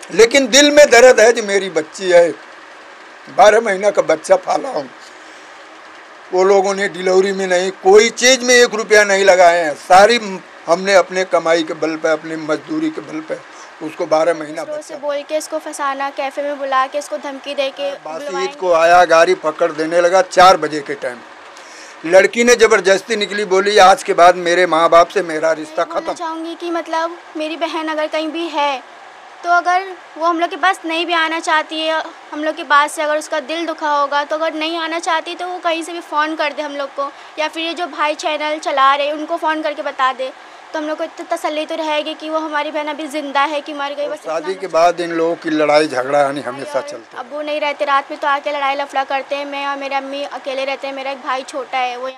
लेकिन दिल में दर्द है कि मेरी बच्ची है, 12 महीना का बच्चा पाला हूँ। वो लोगों ने डिलीवरी में नहीं, कोई चीज़ में 1 रुपया नहीं लगाए हैं। सारी हमने अपने कमाई के बल पे, अपनी मजदूरी के बल पे उसको 12 महीना से बोल के इसको फंसाना, कैफे में बुला के इसको धमकी दे के बासीत को आया, गाड़ी पकड़ देने लगा 4 बजे के टाइम। लड़की ने ज़बरदस्ती निकली, बोली आज के बाद मेरे माँ बाप से मेरा रिश्ता खत्म। चाहूँगी कि मतलब मेरी बहन अगर कहीं भी है तो अगर वो हम लोग के पास नहीं भी आना चाहती है, हम लोग की बात से अगर उसका दिल दुखा होगा तो अगर नहीं आना चाहती तो वो कहीं से भी फ़ोन कर दे हम लोग को, या फिर ये जो भाई चैनल चला रहे उनको फ़ोन करके बता दे, तो हम लोग को इतनी तसल्ली तो रहेगी कि वो हमारी बहन अभी ज़िंदा है कि मर गई। बस शादी के बाद इन लोगों की लड़ाई झगड़ा यानी हमेशा चलता है। अब वो नहीं रहते, रात में तो आके लड़ाई लफड़ा करते हैं। मैं और मेरे अम्मी अकेले रहते हैं, मेरा एक भाई छोटा है वो।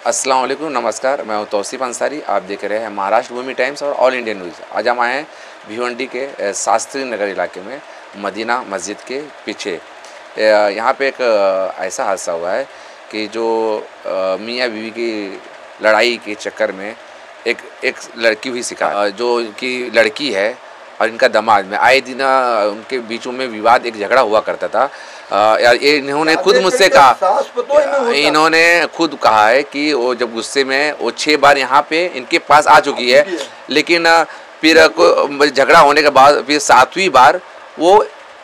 अस्सलाम वालेकुम, नमस्कार। मैं हूं तौसीफ अंसारी। आप देख रहे हैं महाराष्ट्र भूमि टाइम्स और ऑल इंडिया न्यूज़। आज हम आए हैं भिवंडी के शास्त्री नगर इलाके में, मदीना मस्जिद के पीछे। यहाँ पे एक ऐसा हादसा हुआ है कि जो मियाँ बीवी की लड़ाई के चक्कर में एक लड़की हुई शिकार, जो कि लड़की है और इनका दामाद में आए दिन उनके बीचों में विवाद, एक झगड़ा हुआ करता था। यार ये इन्होंने खुद मुझसे कहा, इन्होंने खुद कहा है कि वो जब गुस्से में वो 6 बार यहाँ पे इनके पास आ चुकी है, लेकिन फिर झगड़ा होने के बाद फिर 7वीं बार वो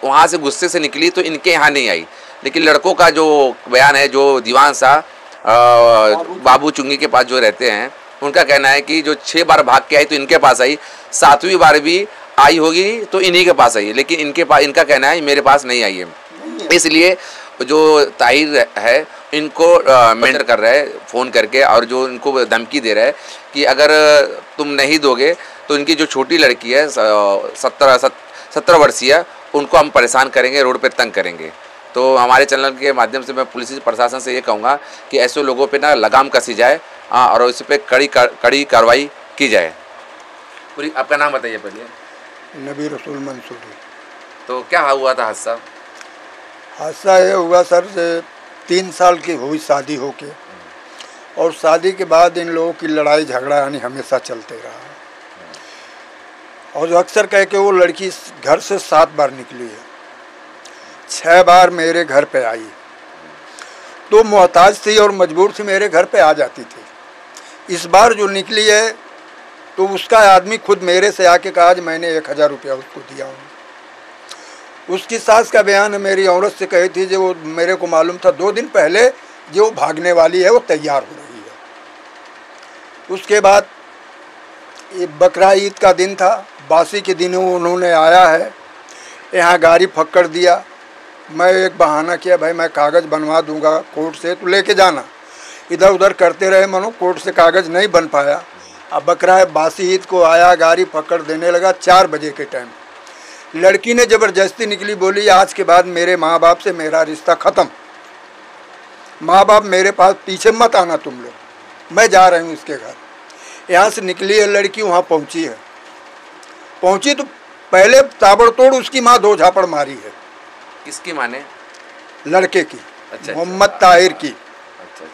वहाँ से गुस्से से निकली तो इनके यहाँ नहीं आई। लेकिन लड़कों का जो बयान है, जो दीवान साहब बाबू चुंगी के पास जो रहते हैं, उनका कहना है कि जो 6 बार भाग के आई तो इनके पास आई, 7वीं बार भी आई होगी तो इन्हीं के पास आई, लेकिन इनके पास, इनका कहना है मेरे पास नहीं आई है। इसलिए जो ताहिर है इनको मेंटर कर रहा है फ़ोन करके, और जो इनको धमकी दे रहा है कि अगर तुम नहीं दोगे तो इनकी जो छोटी लड़की है 17 वर्षीय, उनको हम परेशान करेंगे, रोड पे तंग करेंगे। तो हमारे चैनल के माध्यम से मैं पुलिस प्रशासन से ये कहूँगा कि ऐसे लोगों पे ना लगाम कसी जाए और इस पर कड़ी कार्रवाई की जाए। पूरी आपका नाम बताइए पहले। नबी रसूल मंसूरी। तो क्या हुआ था हादसा? हादसा ये हुआ सर, से 3 साल की हुई शादी होके, और शादी के बाद इन लोगों की लड़ाई झगड़ा यानी हमेशा चलते रहा। और अक्सर कह के वो लड़की घर से 7 बार निकली है, 6 बार मेरे घर पे आई। तो मोहताज थी और मजबूर थी, मेरे घर पे आ जाती थी। इस बार जो निकली है तो उसका आदमी खुद मेरे से आके कहा कि मैंने 1000 रुपया उसको दिया हूँ। उसकी सास का बयान है, मेरी औरत से कही थी जो वो मेरे को मालूम था 2 दिन पहले जो भागने वाली है वो तैयार हो रही है। उसके बाद ये बकरा ईद का दिन था, बासी के दिन उन्होंने आया है, यहाँ गाड़ी पकड़ दिया। मैं एक बहाना किया, भाई मैं कागज़ बनवा दूंगा कोर्ट से, तो लेके जाना। इधर उधर करते रहे, मानो कोर्ट से कागज़ नहीं बन पाया। अब बकरा बासी ईद को आया, गाड़ी पकड़ देने लगा 4 बजे के टाइम। लड़की ने ज़बरदस्ती निकली, बोली आज के बाद मेरे माँ बाप से मेरा रिश्ता ख़त्म, माँ बाप मेरे पास, पीछे मत आना तुम लोग, मैं जा रही हूँ उसके घर। यहाँ से निकली है लड़की, वहाँ पहुँची है। पहुँची तो पहले ताबड़तोड़ उसकी माँ 2 झापड़ मारी है। किसकी माँ ने? लड़के की। अच्छा, मोहम्मद ताहिर की। अच्छा।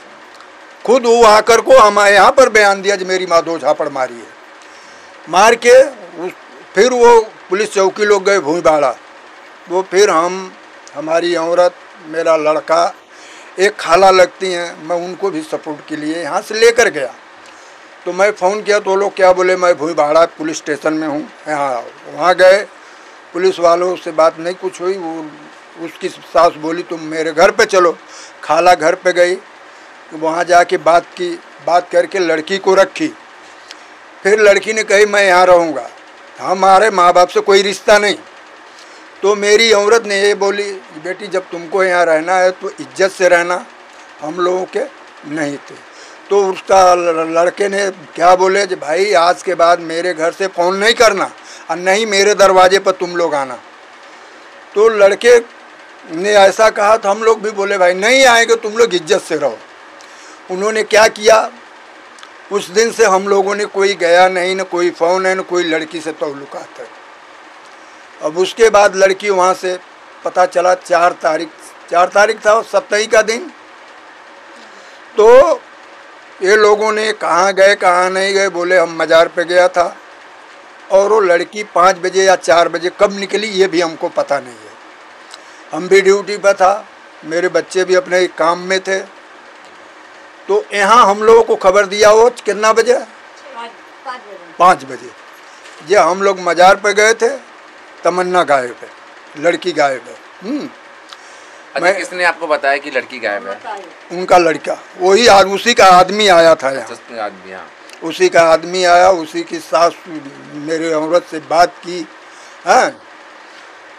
खुद वो आकर को हमारे यहाँ पर बयान दिया कि मेरी माँ 2 झापड़ मारी है। मार के फिर वो पुलिस चौकी लोग गए भूईबाड़ा। वो फिर हमारी औरत, मेरा लड़का, एक खाला लगती हैं, मैं उनको भी सपोर्ट के लिए यहाँ से लेकर गया। तो मैं फ़ोन किया तो लोग क्या बोले, मैं भूईबाड़ा पुलिस स्टेशन में हूँ, यहाँ। वहाँ गए, पुलिस वालों से बात नहीं कुछ हुई। वो उसकी सास बोली तुम मेरे घर पे चलो। खाला घर पे गई, तो वहाँ जाके बात की, बात करके लड़की को रखी। फिर लड़की ने कही मैं यहाँ रहूँगा, हमारे माँ बाप से कोई रिश्ता नहीं। तो मेरी औरत ने ये बोली, बेटी जब तुमको यहाँ रहना है तो इज्जत से रहना, हम लोगों के नहीं थे। तो उसका लड़के ने क्या बोले कि भाई आज के बाद मेरे घर से फ़ोन नहीं करना और नहीं मेरे दरवाजे पर तुम लोग आना। तो लड़के ने ऐसा कहा तो हम लोग भी बोले भाई नहीं आएंगे, तुम लोग इज्जत से रहो। उन्होंने क्या किया, उस दिन से हम लोगों ने कोई गया नहीं, न कोई फ़ोन है, न कोई लड़की से ताल्लुकात है। अब उसके बाद लड़की वहाँ से पता चला 4 तारीख था 27 का दिन। तो ये लोगों ने कहाँ गए कहाँ नहीं गए, बोले हम मज़ार पे गया था, और वो लड़की 5 बजे या 4 बजे कब निकली ये भी हमको पता नहीं है। हम भी ड्यूटी पर था, मेरे बच्चे भी अपने काम में थे। तो यहाँ हम लोगों को खबर दिया वो कितना बजे, 5 बजे। ये हम लोग मज़ार पे गए थे, तमन्ना गायब है, लड़की गायब है। अच्छा, किसने आपको बताया कि लड़की गायब है? उनका लड़का, वही उसी का आदमी आया था यहाँ। आदमी, हाँ, उसी का आदमी आया, उसी की सास मेरे औरत से बात की। हैं,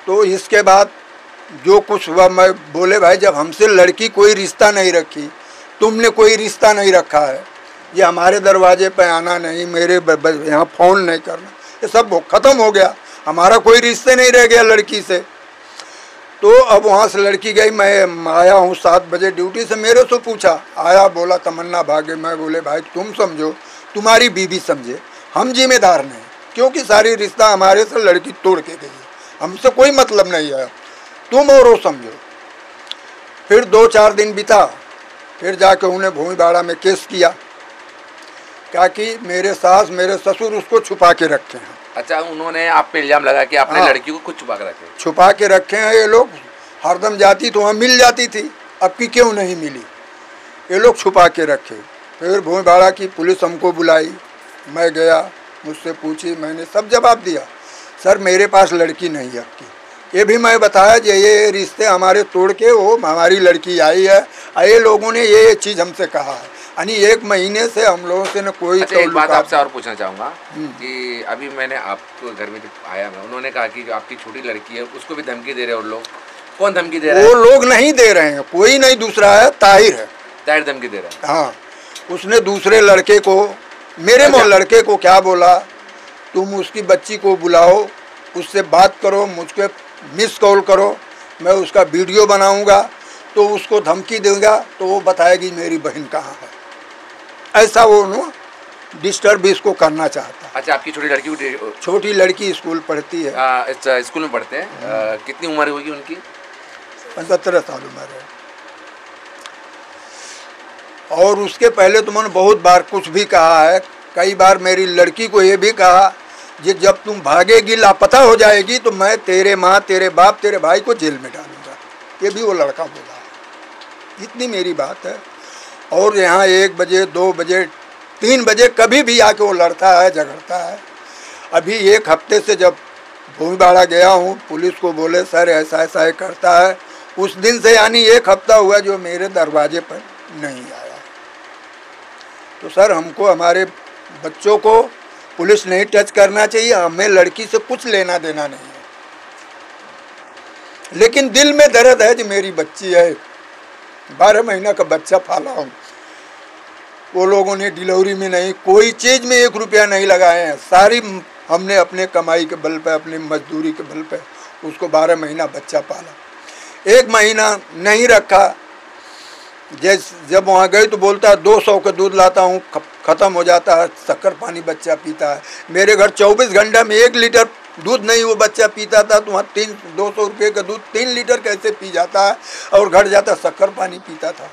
तो इसके बाद जो कुछ हुआ, मैं बोले भाई जब हमसे लड़की कोई रिश्ता नहीं रखी, तुमने कोई रिश्ता नहीं रखा है, ये हमारे दरवाजे पे आना नहीं, मेरे यहाँ फ़ोन नहीं करना, ये सब ख़त्म हो गया, हमारा कोई रिश्ते नहीं रह गया लड़की से। तो अब वहाँ से लड़की गई, मैं आया हूँ 7 बजे ड्यूटी से, मेरे से पूछा, आया बोला तमन्ना भागे। मैं बोले भाई तुम समझो, तुम्हारी बीवी समझे, हम जिम्मेदार नहीं, क्योंकि सारी रिश्ता हमारे से लड़की तोड़ के गई है, हमसे कोई मतलब नहीं है, तुम और वो समझो। फिर 2-4 दिन बीता, फिर जाके उन्हें भूमिबाड़ा में केस किया, क्या कि मेरे सास मेरे ससुर उसको छुपा के रखे हैं। अच्छा, उन्होंने आप पे इल्ज़ाम लगा कि आपने लड़की को खुद छुपा के रखे हैं। ये लोग हरदम जाती तो वहाँ मिल जाती थी, अब की क्यों नहीं मिली, ये लोग छुपा के रखे। फिर भूमिबाड़ा की पुलिस हमको बुलाई, मैं गया, मुझसे पूछी, मैंने सब जवाब दिया। सर मेरे पास लड़की नहीं है आपकी, ये भी मैं बताया ये रिश्ते हमारे तोड़ के वो हमारी लड़की आई है, ये लोगों ने ये चीज़ हमसे कहा है। यानी 1 महीने से हम लोगों से न कोई। अच्छा, एक बात आपसे और पूछना चाहूँगा कि अभी मैंने आपको घर में जब आया मैं, उन्होंने कहा कि जो आपकी छोटी लड़की है उसको भी धमकी दे रहे हैं। और लोग कौन धमकी दे रहे हैं? वो लोग नहीं दे रहे हैं, कोई नहीं, दूसरा है ताहिर है। ताहिर धमकी दे रहा है? हाँ, उसने दूसरे लड़के को, मेरे लड़के को क्या बोला, तुम उसकी बच्ची को बुलाओ, उससे बात करो, मुझको मिस कॉल करो, मैं उसका वीडियो बनाऊंगा, तो उसको धमकी दूंगा तो वो बताएगी मेरी बहन कहाँ है। ऐसा वो डिस्टर्ब भी इसको करना चाहता है। अच्छा, आपकी छोटी लड़की स्कूल पढ़ती है। स्कूल में पढ़ते हैं। कितनी उम्र होगी उनकी? 75 साल उम्र है। और उसके पहले तो मैंने बहुत बार कुछ भी कहा है, कई बार मेरी लड़की को ये भी कहा कि जब तुम भागेगी, लापता हो जाएगी, तो मैं तेरे माँ, तेरे बाप, तेरे भाई को जेल में डालूंगा। ये भी वो लड़का बोला है। इतनी मेरी बात है। और यहाँ 1 बजे, 2 बजे, 3 बजे कभी भी आके वो लड़ता है, झगड़ता है। अभी 1 हफ्ते से जब भूमिबाड़ा गया हूँ, पुलिस को बोले सर ऐसा ऐसा करता है, उस दिन से यानी 1 हफ्ता हुआ जो मेरे दरवाजे पर नहीं आया। तो सर हमको, हमारे बच्चों को पुलिस नहीं टच करना चाहिए, हमें लड़की से कुछ लेना देना नहीं है, लेकिन दिल में दर्द है जो मेरी बच्ची है, 12 महीना का बच्चा पाला हूँ। वो लोगों ने डिलीवरी में नहीं, कोई चीज़ में 1 रुपया नहीं लगाए हैं, सारी हमने अपने कमाई के बल पे, अपनी मजदूरी के बल पे उसको 12 महीना बच्चा पाला। 1 महीना नहीं रखा, जब वहाँ गई तो बोलता है 200 का दूध लाता हूँ, ख़त्म हो जाता है, शक्कर पानी बच्चा पीता है। मेरे घर 24 घंटे में 1 लीटर दूध नहीं वो बच्चा पीता था, तो वहाँ 200 रुपये का दूध 3 लीटर कैसे पी जाता है, और घर जाता शक्कर पानी पीता था।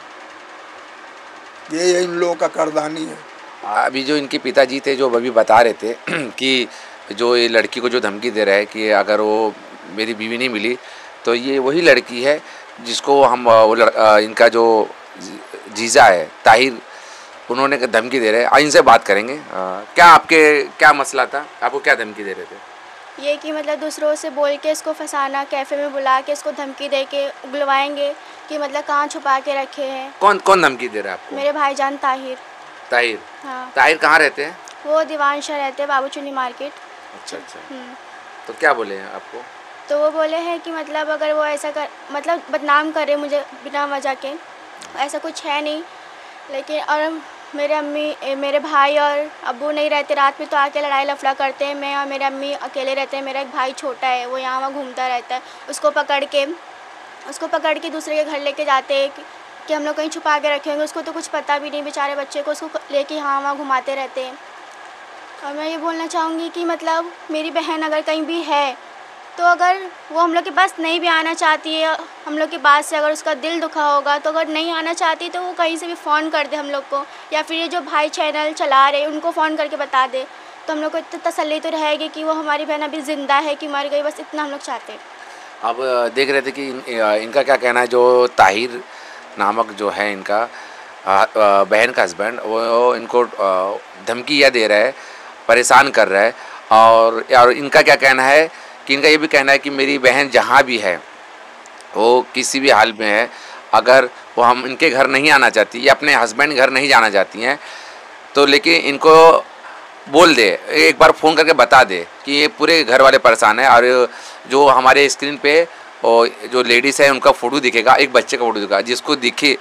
ये इन लोगों का करदानी है। अभी जो इनके पिताजी थे जो अभी बता रहे थे कि जो ये लड़की को जो धमकी दे रहा है कि अगर वो मेरी बीवी नहीं मिली तो ये वही लड़की है जिसको हम इनका जो जीजा है ताहिर, उन्होंने धमकी दे रहे हैं। इनसे बात करेंगे। क्या मसला था, आपको क्या धमकी दे रहे थे? ये कि मतलब दूसरों से बोल के इसको फंसाना, कैफ़े में बुला के इसको धमकी दे के उगलवाएंगे कि मतलब कहाँ छुपा के रखे हैं। कौन धमकी दे रहा है आपको? मेरे भाईजान ताहिर। हाँ। ताहिर कहाँ रहते हैं? वो दीवानशाह रहते हैं, बाबूचुनी मार्केट। अच्छा। तो क्या बोले हैं आपको? तो वो बोले हैं कि मतलब अगर वो ऐसा मतलब बदनाम करे मुझे बिना वजह के, ऐसा कुछ है नहीं। लेकिन और मेरे भाई और अब्बू नहीं रहते, रात में तो आके लड़ाई लफड़ा करते हैं। मैं और मेरे अम्मी अकेले रहते हैं। मेरा एक भाई छोटा है, वो यहाँ वहाँ घूमता रहता है। उसको पकड़ के दूसरे के घर लेके जाते हैं कि हम लोग कहीं छुपा के रखे होंगे। उसको तो कुछ पता भी नहीं, बेचारे बच्चे को उसको लेके यहाँ वहाँ घुमाते रहते हैं। और मैं ये बोलना चाहूँगी कि मतलब मेरी बहन अगर कहीं भी है तो अगर वो हम लोग के पास नहीं भी आना चाहती है, हम लोग की बात से अगर उसका दिल दुखा होगा, तो अगर नहीं आना चाहती तो वो कहीं से भी फ़ोन कर दे हम लोग को, या फिर ये जो भाई चैनल चला रहे उनको फ़ोन करके बता दे, तो हम लोग को इतनी तसल्ली तो रहेगी कि वो हमारी बहन अभी ज़िंदा है कि मर गई। बस इतना हम लोग चाहते हैं। अब देख रहे थे कि इनका क्या कहना है, जो ताहिर नामक जो है इनका बहन का हस्बैंड, वो इनको धमकियाँ दे रहा है, परेशान कर रहा है। और इनका क्या कहना है कि इनका ये भी कहना है कि मेरी बहन जहाँ भी है, वो किसी भी हाल में है, अगर वो हम इनके घर नहीं आना चाहती या अपने हस्बैंड घर नहीं जाना चाहती हैं, तो लेकिन इनको बोल दे, एक बार फ़ोन करके बता दे कि ये पूरे घर वाले परेशान हैं। और जो हमारे स्क्रीन पे और जो लेडीज़ है उनका फ़ोटो दिखेगा, एक बच्चे का फ़ोटो दिखेगा, जिसको दिखे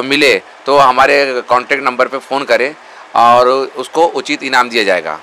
मिले तो हमारे कॉन्टैक्ट नंबर पे फ़ोन करें और उसको उचित इनाम दिया जाएगा।